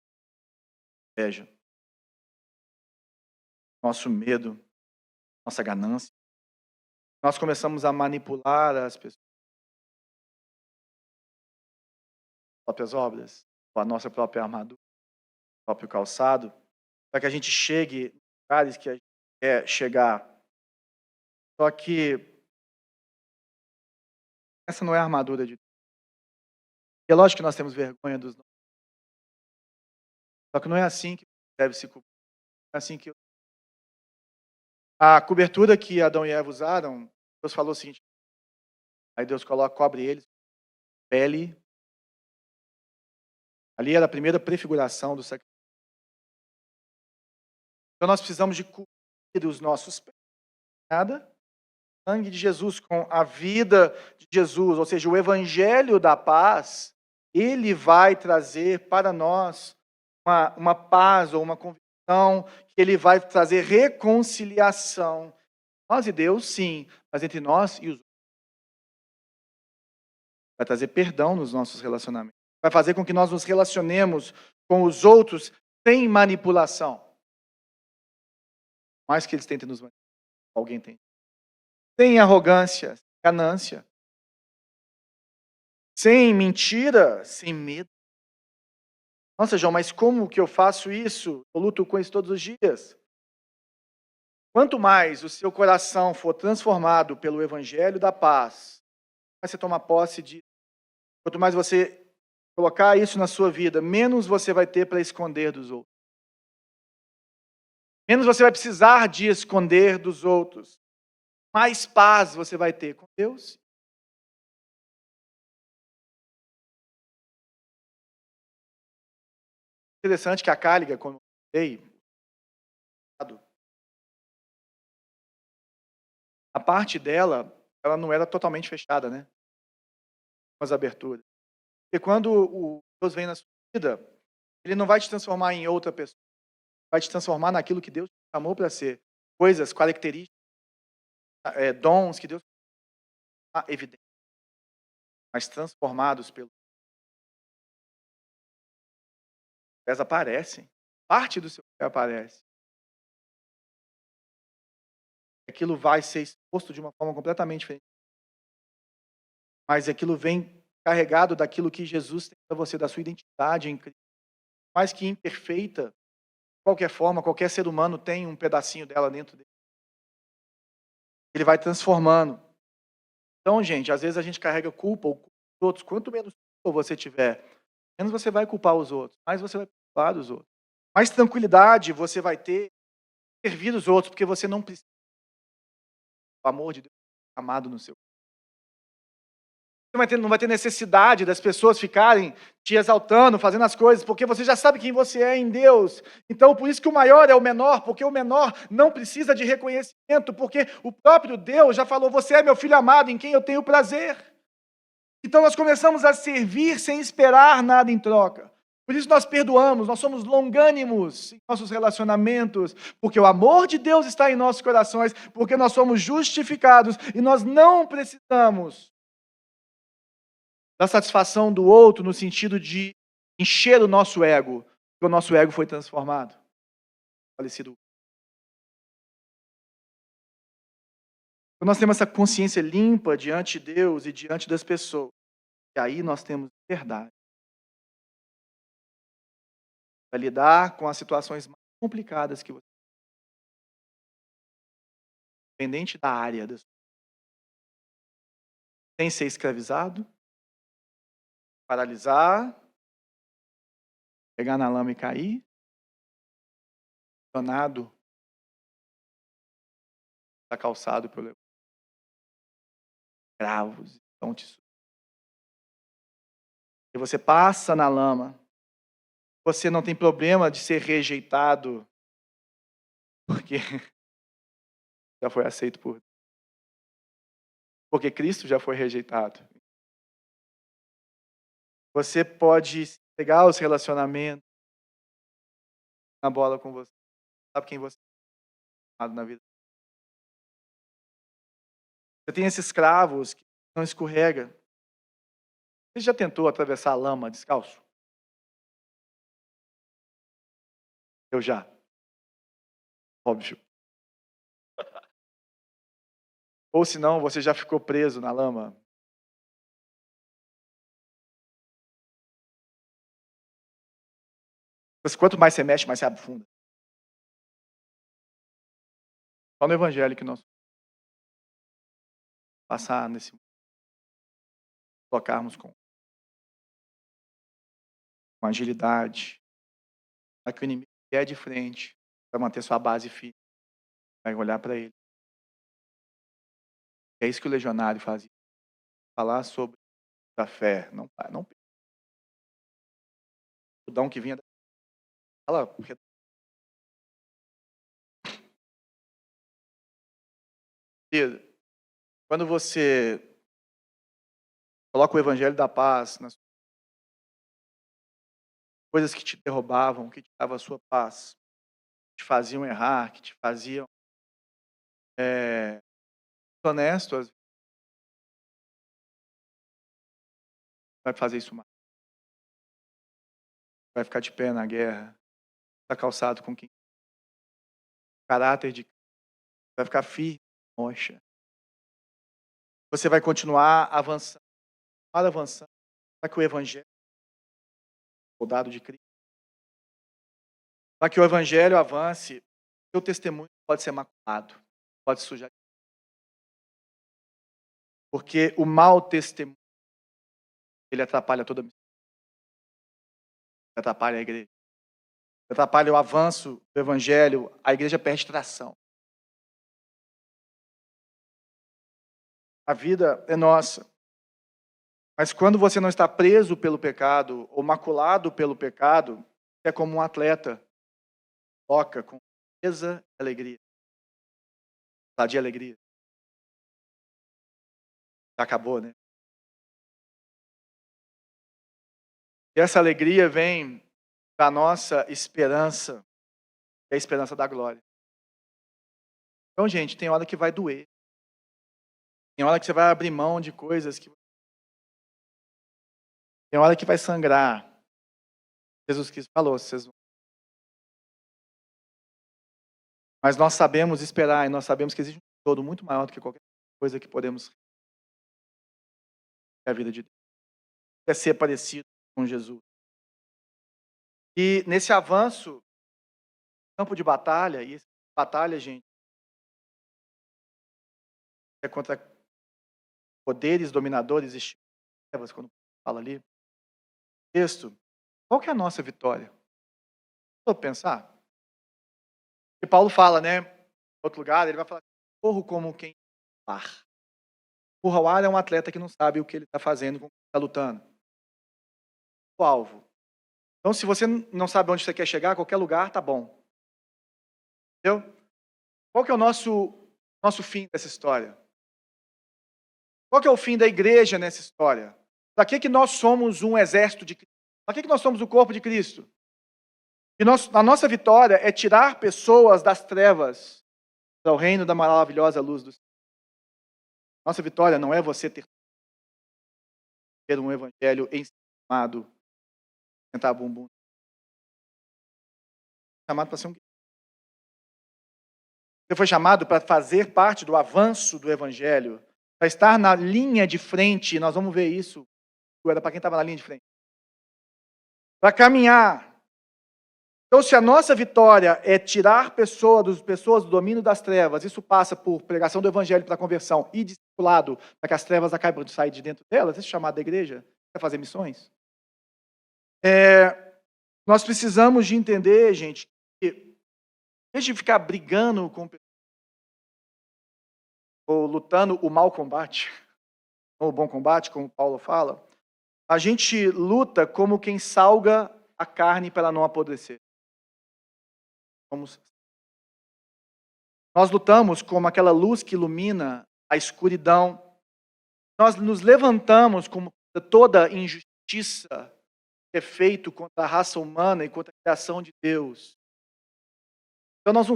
Inveja. Nosso medo. Nossa ganância. Nós começamos a manipular as pessoas. Próprias obras. A nossa própria armadura. O próprio calçado. Para que a gente chegue no lugares que a gente quer chegar. Só que essa não é a armadura de Deus. E é lógico que nós temos vergonha dos nossos. Só que não é assim que deve se cobrir. Não é assim que a cobertura que Adão e Eva usaram, Deus falou o seguinte: aí Deus cobre eles, pele. Ali era a primeira prefiguração do sacrifício. Então nós precisamos de cobrir os nossos pés. Nada. O sangue de Jesus, com a vida de Jesus, ou seja, o evangelho da paz, ele vai trazer para nós uma paz ou uma convicção, que ele vai trazer reconciliação. Nós e Deus, sim, mas entre nós e os outros. Vai trazer perdão nos nossos relacionamentos. Vai fazer com que nós nos relacionemos com os outros sem manipulação. Mais que eles tentem nos manipular, alguém tem. Sem arrogância, sem ganância. Sem mentira, sem medo. Nossa, João, mas como que eu faço isso? Eu luto com isso todos os dias. Quanto mais o seu coração for transformado pelo evangelho da paz, mais você toma posse disso. Quanto mais você colocar isso na sua vida, menos você vai ter para esconder dos outros. Menos você vai precisar de esconder dos outros. Mais paz você vai ter com Deus. Interessante que a Cáliga, como eu falei, a parte dela, ela não era totalmente fechada, né? Com as aberturas. Porque quando o Deus vem na sua vida, ele não vai te transformar em outra pessoa. Vai te transformar naquilo que Deus te chamou para ser. Coisas, características, dons que Deus evidente, mas transformados pelo. Elas aparecem. Parte do seu pé aparece. Aquilo vai ser exposto de uma forma completamente diferente. Mas aquilo vem carregado daquilo que Jesus tem para você, da sua identidade em Cristo. Mais que imperfeita, de qualquer forma, qualquer ser humano tem um pedacinho dela dentro dele. Ele vai transformando. Então, gente, às vezes a gente carrega culpa ou culpa dos outros. Quanto menos culpa você tiver, menos você vai culpar os outros, mais você vai culpar os outros. Mais tranquilidade você vai ter servir os outros, porque você não precisa do amor de Deus amado no seu. Você não vai ter necessidade das pessoas ficarem te exaltando, fazendo as coisas, porque você já sabe quem você é em Deus. Então, por isso que o maior é o menor, porque o menor não precisa de reconhecimento, porque o próprio Deus já falou: você é meu filho amado, em quem eu tenho prazer. Então, nós começamos a servir sem esperar nada em troca. Por isso nós perdoamos, nós somos longânimos em nossos relacionamentos, porque o amor de Deus está em nossos corações, porque nós somos justificados e nós não precisamos da satisfação do outro no sentido de encher o nosso ego, porque o nosso ego foi transformado. Falecido. Quando nós temos essa consciência limpa diante de Deus e diante das pessoas, e aí nós temos verdade para lidar com as situações mais complicadas que você tem, independente da área, sem ser escravizado, paralisar, pegar na lama e cair, acionado, está calçado pelo escravos, então e você passa na lama, você não tem problema de ser rejeitado, porque já foi aceito por Deus. Porque Cristo já foi rejeitado. Você pode pegar os relacionamentos na bola com você. Sabe quem você é na vida? Você tem esses escravos que não escorrega. Você já tentou atravessar a lama descalço? Eu já. Óbvio. Ou senão você já ficou preso na lama. Quanto mais você mexe, mais você afunda. Só no Evangelho que nós passar nesse colocarmos com agilidade, para que o inimigo vier de frente, para manter sua base firme, vai olhar para ele. É isso que o legionário fazia. Falar sobre a fé, não o dom que vinha da fala, porque quando você coloca o evangelho da paz nas coisas que te derrubavam, que te davam a sua paz, que te faziam errar, que te faziam honesto, vai fazer isso mais. Vai ficar de pé na guerra, está calçado com quem? Caráter de vai ficar firme, rocha. Você vai continuar avançando, para que o evangelho, o dado de Cristo, para que o evangelho avance, seu testemunho pode ser maculado, pode sujar. Porque o mau testemunho, ele atrapalha toda a missão. Atrapalha a igreja. Atrapalha o avanço do evangelho, a igreja perde tração. A vida é nossa. Mas quando você não está preso pelo pecado, ou maculado pelo pecado, é como um atleta. Toca com certeza e alegria. Tá de alegria. Já acabou, né? E essa alegria vem da nossa esperança, que é a esperança da glória. Então, gente, tem hora que vai doer. Tem hora que você vai abrir mão de coisas que... Tem hora que vai sangrar. Jesus Cristo falou, vocês vão... Mas nós sabemos esperar e nós sabemos que existe um todo muito maior do que qualquer coisa que podemos... É a vida de Deus. É ser parecido com Jesus. E nesse avanço, campo de batalha, e essa batalha, gente, é contra poderes dominadores e trevas, quando fala ali. Texto, qual que é a nossa vitória? Vou pensar. E Paulo fala, né? Em outro lugar, ele vai falar, corro como quem ar. Corra ao ar é um atleta que não sabe o que ele está fazendo, com o que está lutando. O alvo. Então, se você não sabe onde você quer chegar, qualquer lugar tá bom. Entendeu? Qual que é o nosso fim dessa história? Qual que é o fim da igreja nessa história? Para que nós somos um exército de Cristo? Para que nós somos o corpo de Cristo? E a nossa vitória é tirar pessoas das trevas para o reino da maravilhosa luz do Senhor. Nossa vitória não é você ter um evangelho ensinado, sentar bumbum. Chamado para ser um... Você foi chamado para fazer parte do avanço do evangelho, para estar na linha de frente. Nós vamos ver isso. Era para quem estava na linha de frente. Para caminhar. Então, se a nossa vitória é tirar pessoas do domínio das trevas, isso passa por pregação do evangelho para a conversão e discipulado para que as trevas acabem de sair de dentro delas, esse chamado da igreja, para fazer missões. Nós precisamos de entender, gente, que em vez de ficar brigando com pessoas, ou lutando o mau combate, ou o bom combate, como Paulo fala, a gente luta como quem salga a carne para ela não apodrecer. Nós lutamos como aquela luz que ilumina a escuridão. Nós nos levantamos como toda injustiça que é feita contra a raça humana e contra a criação de Deus. Então nós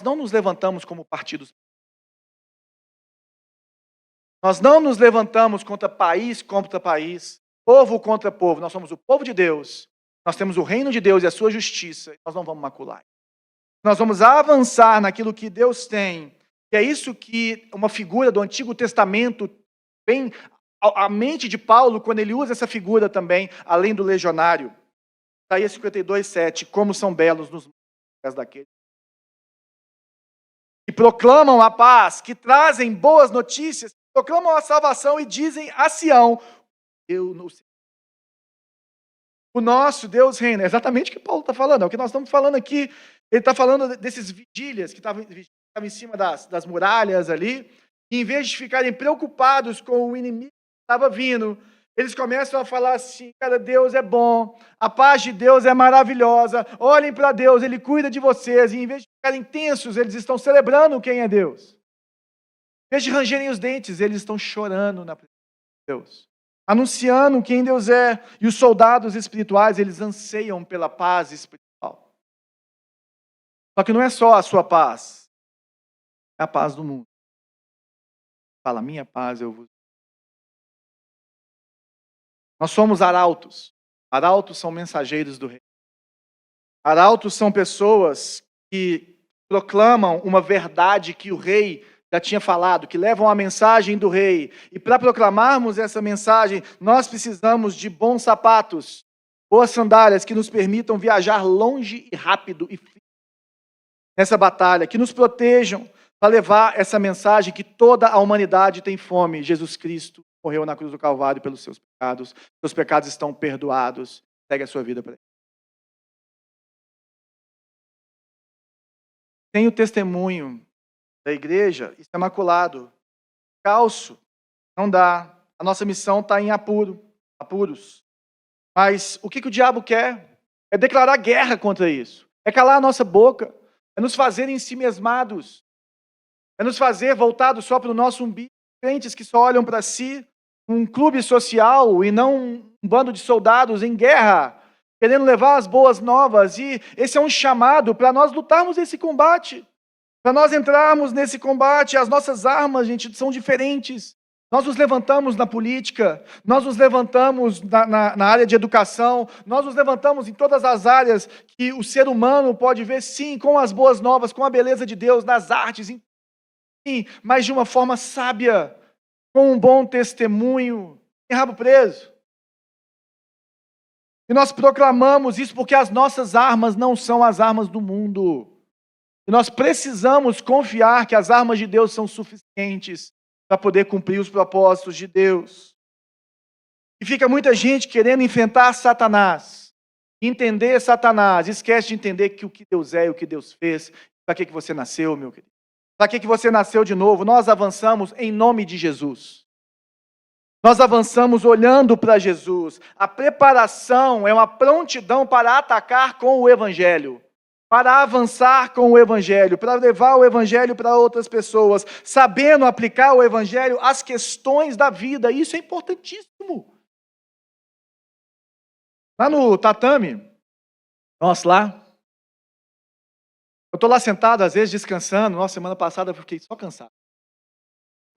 não nos levantamos como partidos. Nós não nos levantamos contra país, povo contra povo. Nós somos o povo de Deus. Nós temos o reino de Deus e a sua justiça. Nós não vamos macular. Nós vamos avançar naquilo que Deus tem. E é isso que uma figura do Antigo Testamento vem à mente de Paulo quando ele usa essa figura também, além do legionário. Isaías 52:7, como são belos nos pés daquele. que proclamam a paz, que trazem boas notícias, proclamam a salvação e dizem a Sião, eu não sei. O nosso Deus reina. É exatamente o que Paulo está falando, é o que nós estamos falando aqui. Ele está falando desses vigílias que estavam em cima das muralhas ali, e em vez de ficarem preocupados com o inimigo que estava vindo, eles começam a falar assim, cara, Deus é bom, a paz de Deus é maravilhosa, olhem para Deus, Ele cuida de vocês, e em vez de ficarem tensos, eles estão celebrando quem é Deus. Em vez de rangerem os dentes, eles estão chorando na presença de Deus, anunciando quem Deus é. E os soldados espirituais, eles anseiam pela paz espiritual. Só que não é só a sua paz, é a paz do mundo. Fala, minha paz eu vos. Nós somos arautos. Arautos são mensageiros do rei. Arautos são pessoas que proclamam uma verdade que o rei já tinha falado, que levam a mensagem do rei. E para proclamarmos essa mensagem, nós precisamos de bons sapatos, boas sandálias que nos permitam viajar longe e rápido e firme nessa batalha, que nos protejam para levar essa mensagem que toda a humanidade tem fome. Jesus Cristo morreu na cruz do Calvário pelos seus pecados estão perdoados. Segue a sua vida para ele. Sem o testemunho da igreja, isso é maculado. Calço, não dá. A nossa missão está em apuros. Mas o que o diabo quer? É declarar guerra contra isso. É calar a nossa boca. É nos fazer ensimesmados. É nos fazer voltados só para o nosso umbigo. Crentes que só olham para si, um clube social e não um bando de soldados em guerra, querendo levar as boas novas. E esse é um chamado para nós lutarmos esse combate. Para nós entrarmos nesse combate. As nossas armas, gente, são diferentes. Nós nos levantamos na política, nós nos levantamos na área de educação, nós nos levantamos em todas as áreas que o ser humano pode ver, sim, com as boas novas, com a beleza de Deus, nas artes, sim, mas de uma forma sábia, com um bom testemunho, sem rabo preso. E nós proclamamos isso porque as nossas armas não são as armas do mundo. E nós precisamos confiar que as armas de Deus são suficientes para poder cumprir os propósitos de Deus. E fica muita gente querendo enfrentar Satanás, entender Satanás, esquece de entender que o que Deus é e o que Deus fez. Para que você nasceu, meu querido? Para que você nasceu de novo? Nós avançamos em nome de Jesus. Nós avançamos olhando para Jesus. A preparação é uma prontidão para atacar com o Evangelho, para avançar com o Evangelho, para levar o Evangelho para outras pessoas, sabendo aplicar o Evangelho às questões da vida. Isso é importantíssimo. Lá no tatame, nossa, lá, eu estou lá sentado, às vezes descansando. Nossa, semana passada eu fiquei só cansado.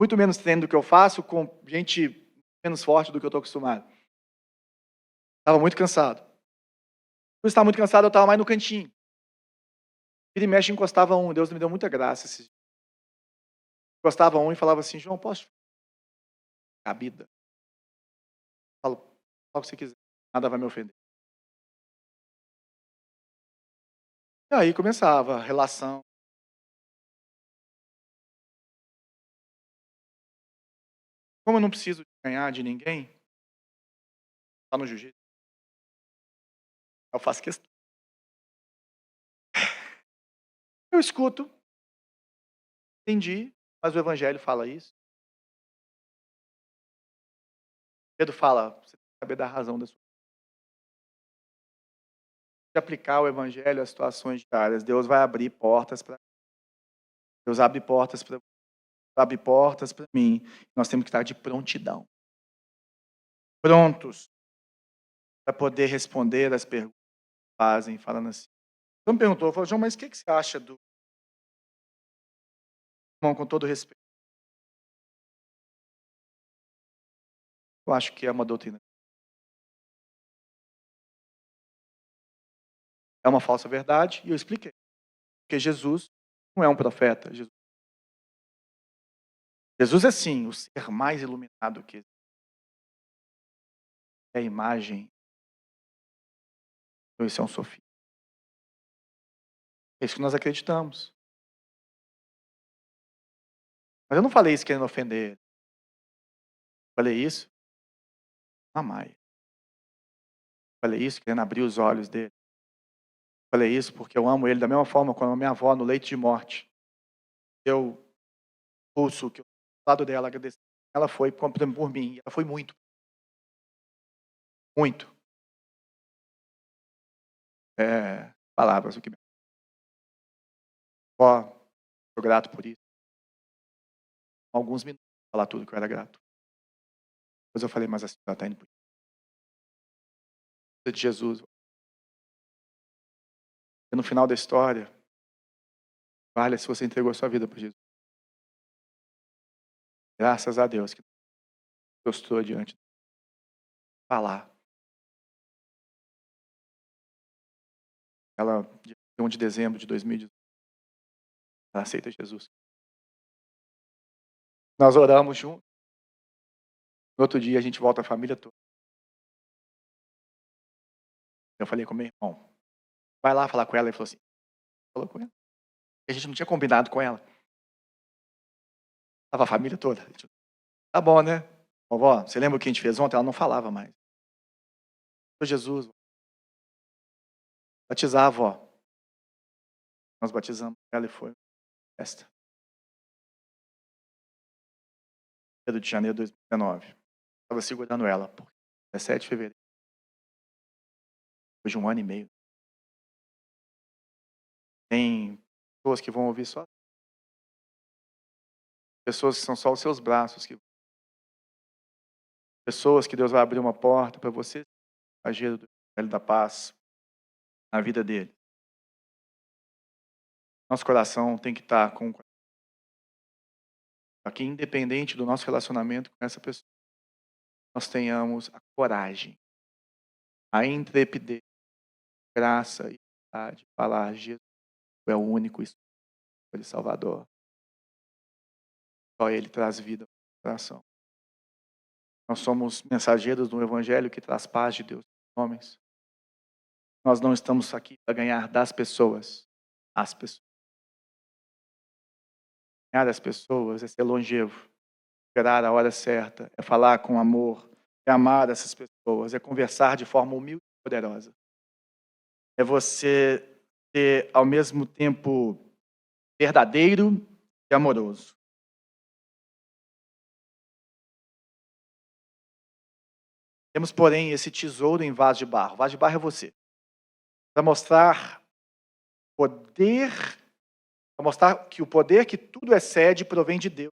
Muito menos treino do que eu faço, com gente menos forte do que eu estou acostumado. Estava muito cansado. Por estar muito cansado, eu estava mais no cantinho. Vira e mexe, encostava um. Deus me deu muita graça esses dias. Encostava um e falava assim, João, posso a vida? Falo, fala o que você quiser, nada vai me ofender. E aí começava a relação. Como eu não preciso ganhar de ninguém, tá no jiu-jitsu, eu faço questão. Eu escuto, entendi, mas o Evangelho fala isso. Pedro fala, você tem que saber da razão da sua vida. De aplicar o Evangelho às situações diárias, Deus vai abrir portas para Deus abre portas para abre portas para mim. Nós temos que estar de prontidão. Prontos para poder responder as perguntas que fazem, falando assim. Então me perguntou, falou, João, mas o que você acha do irmão, com todo respeito? Eu acho que é uma doutrina. É uma falsa verdade, e eu expliquei. Porque Jesus não é um profeta. Jesus é sim o ser mais iluminado que existe. É a imagem. Então isso é um sofisma. É isso que nós acreditamos. Mas eu não falei isso querendo ofender ele. Falei isso, amar ele. Falei isso querendo abrir os olhos dele. Falei isso porque eu amo ele da mesma forma quando a minha avó, no leito de morte, eu pulso que eu do lado dela agradecer. Ela foi por mim. Ela foi muito. Muito. Palavras, o que Ó, sou grato por isso. Alguns minutos para falar tudo que eu era grato. Depois eu falei, mas a senhora está indo por isso. De Jesus. E no final da história, vale se você entregou a sua vida para Jesus. Graças a Deus que eu estou diante de falar. Ela, dia 1 de dezembro de 2018, ela aceita Jesus. Nós oramos juntos. No outro dia a gente volta a família toda. Eu falei com meu irmão, vai lá falar com ela. Ele falou assim, falou com ela. A gente não tinha combinado com ela. Estava a família toda. Tá bom, né? Vovó, você lembra o que a gente fez ontem? Ela não falava mais. Foi Jesus. Batizar a avó. Nós batizamos ela e foi festa. 1º de janeiro de 2019. Estava segurando ela. 17 de fevereiro. Depois de 1 ano e meio. Tem pessoas que vão ouvir só. Pessoas que são só os seus braços. Pessoas que Deus vai abrir uma porta para você. Agir do Evangelho da Paz. Na vida dele. Nosso coração tem que estar com aqui, independente do nosso relacionamento com essa pessoa, nós tenhamos a coragem, a intrepidez, a graça e a vontade de falar: Jesus é o único e Salvador. Só Ele traz vida ao coração. Nós somos mensageiros do Evangelho que traz paz de Deus aos homens. Nós não estamos aqui para ganhar das pessoas, as pessoas. Ganhar das pessoas é ser longevo, esperar a hora certa, é falar com amor, é amar essas pessoas, é conversar de forma humilde e poderosa. É você ser, ao mesmo tempo, verdadeiro e amoroso. Temos, porém, esse tesouro em vaso de barro. Vaso de barro é você. Para mostrar poder, para mostrar que o poder que tudo excede provém de Deus.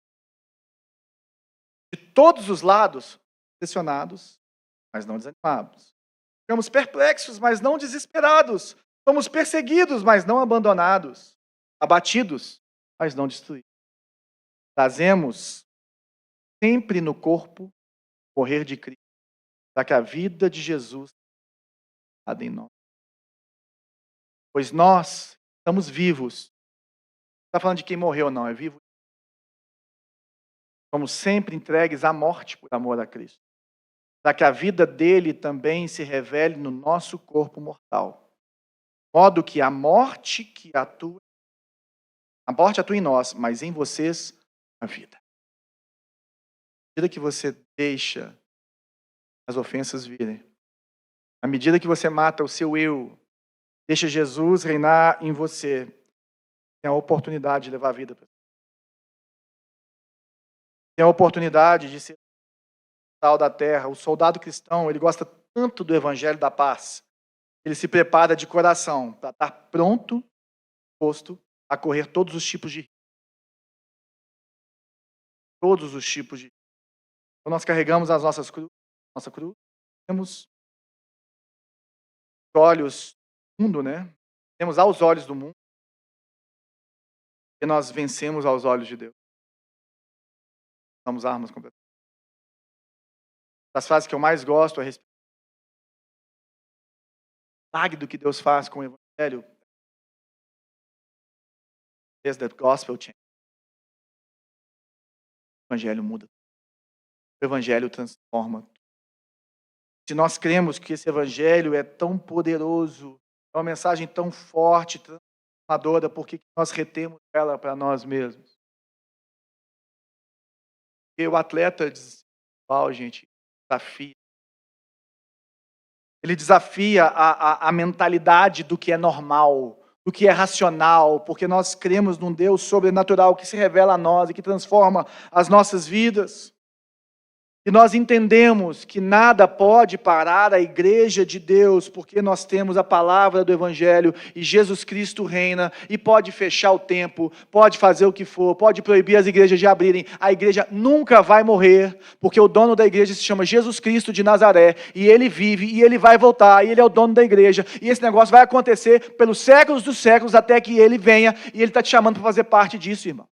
De todos os lados, pressionados, mas não desanimados. Ficamos perplexos, mas não desesperados. Somos perseguidos, mas não abandonados. Abatidos, mas não destruídos. Trazemos sempre no corpo o morrer de Cristo, para que a vida de Jesus ade em nós. Pois nós estamos vivos. Não está falando de quem morreu, não, é vivo. Somos sempre entregues à morte por amor a Cristo, para que a vida dele também se revele no nosso corpo mortal. De modo que a morte atua em nós, mas em vocês a vida. À medida que você deixa as ofensas virem, à medida que você mata o seu eu, deixa Jesus reinar em você, tem a oportunidade de levar a vida. Tem a oportunidade de ser sal da terra. O soldado cristão, ele gosta tanto do Evangelho da Paz, ele se prepara de coração para estar pronto, disposto a correr todos os tipos de risco. Todos os tipos de risco. Então nós carregamos as nossa cruz, temos olhos do mundo, né? Temos aos olhos do mundo, e nós vencemos aos olhos de Deus. Somos armas completamente. Das frases que eu mais gosto a respeito do que Deus faz com o Evangelho, is that gospel change. O Evangelho muda. O Evangelho transforma. Se nós cremos que esse Evangelho é tão poderoso, é uma mensagem tão forte, transformadora, por que nós retemos ela para nós mesmos? Porque o atleta gente, desafia. Ele desafia a mentalidade do que é normal, do que é racional, porque nós cremos num Deus sobrenatural que se revela a nós e que transforma as nossas vidas. E nós entendemos que nada pode parar a igreja de Deus, porque nós temos a palavra do Evangelho e Jesus Cristo reina e pode fechar o tempo, pode fazer o que for, pode proibir as igrejas de abrirem. A igreja nunca vai morrer, porque o dono da igreja se chama Jesus Cristo de Nazaré e ele vive e ele vai voltar e ele é o dono da igreja. E esse negócio vai acontecer pelos séculos dos séculos até que ele venha e ele está te chamando para fazer parte disso, irmão.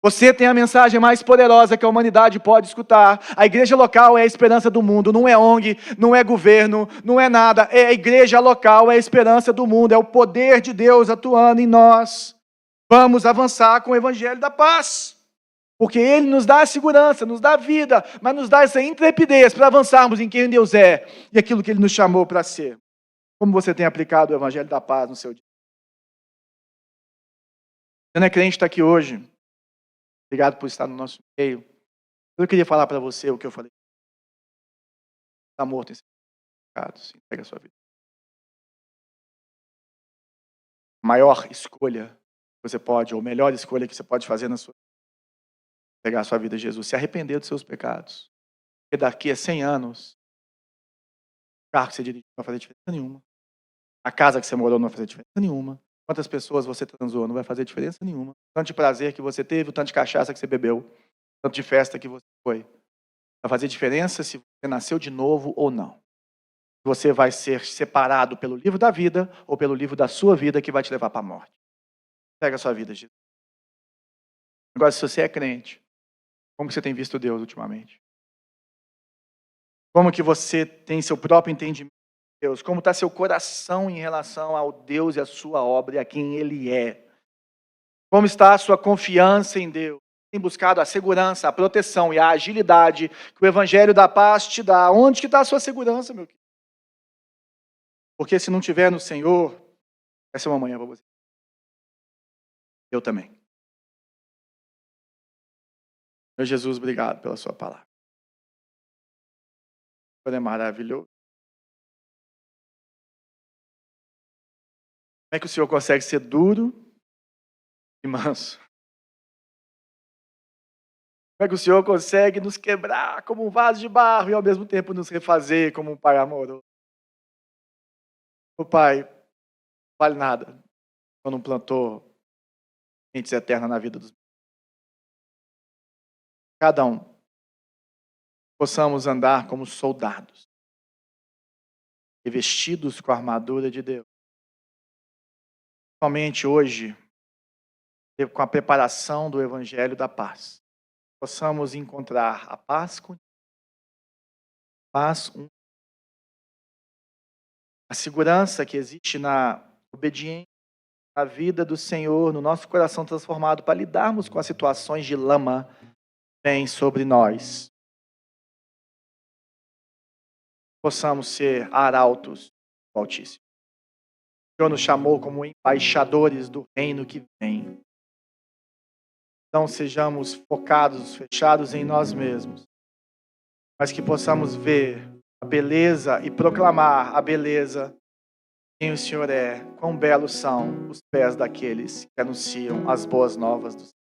Você tem a mensagem mais poderosa que a humanidade pode escutar. A igreja local é a esperança do mundo, não é ONG, não é governo, não é nada. É a igreja local, é a esperança do mundo, é o poder de Deus atuando em nós. Vamos avançar com o evangelho da paz. Porque ele nos dá a segurança, nos dá a vida, mas nos dá essa intrepidez para avançarmos em quem Deus é e aquilo que ele nos chamou para ser. Como você tem aplicado o evangelho da paz no seu dia? Você não é crente, está aqui hoje. Obrigado por estar no nosso meio. Eu queria falar para você o que eu falei. Está morto em seus pecados. Entrega a sua vida. A maior escolha que você pode, ou melhor escolha que você pode fazer na sua vida, é entregar a sua vida a Jesus. Se arrepender dos seus pecados. Porque daqui a 100 anos, o carro que você dirige não vai fazer diferença nenhuma. A casa que você morou não vai fazer diferença nenhuma. Quantas pessoas você transou não vai fazer diferença nenhuma. O tanto de prazer que você teve, o tanto de cachaça que você bebeu, o tanto de festa que você foi. Vai fazer diferença se você nasceu de novo ou não. Você vai ser separado pelo livro da vida ou pelo livro da sua vida que vai te levar para a morte. Pega a sua vida, Jesus. Agora, se você é crente, como que você tem visto Deus ultimamente? Como que você tem seu próprio entendimento de Deus? Como está seu coração em relação ao Deus e a sua obra e a quem Ele é? Como está a sua confiança em Deus? Tem buscado a segurança, a proteção e a agilidade que o Evangelho da paz te dá. Onde que está a sua segurança, meu querido? Porque se não tiver no Senhor, essa é uma manhã para você. Eu também. Meu Jesus, obrigado pela sua palavra. É maravilhoso. Como é que o Senhor consegue ser duro e manso? Como é que o Senhor consegue nos quebrar como um vaso de barro e ao mesmo tempo nos refazer como um Pai amoroso? O Pai, não vale nada quando não plantou sementes eternas na vida dos cada um. Possamos andar como soldados, revestidos com a armadura de Deus. Somente hoje, com a preparação do Evangelho da paz, possamos encontrar a paz com paz, a segurança que existe na obediência, na vida do Senhor, no nosso coração transformado, para lidarmos com as situações de lama que vêm sobre nós. Possamos ser arautos do Altíssimo. O Senhor nos chamou como embaixadores do reino que vem. Não sejamos focados, fechados em nós mesmos, mas que possamos ver a beleza e proclamar a beleza de quem o Senhor é. Quão belos são os pés daqueles que anunciam as boas novas do Senhor.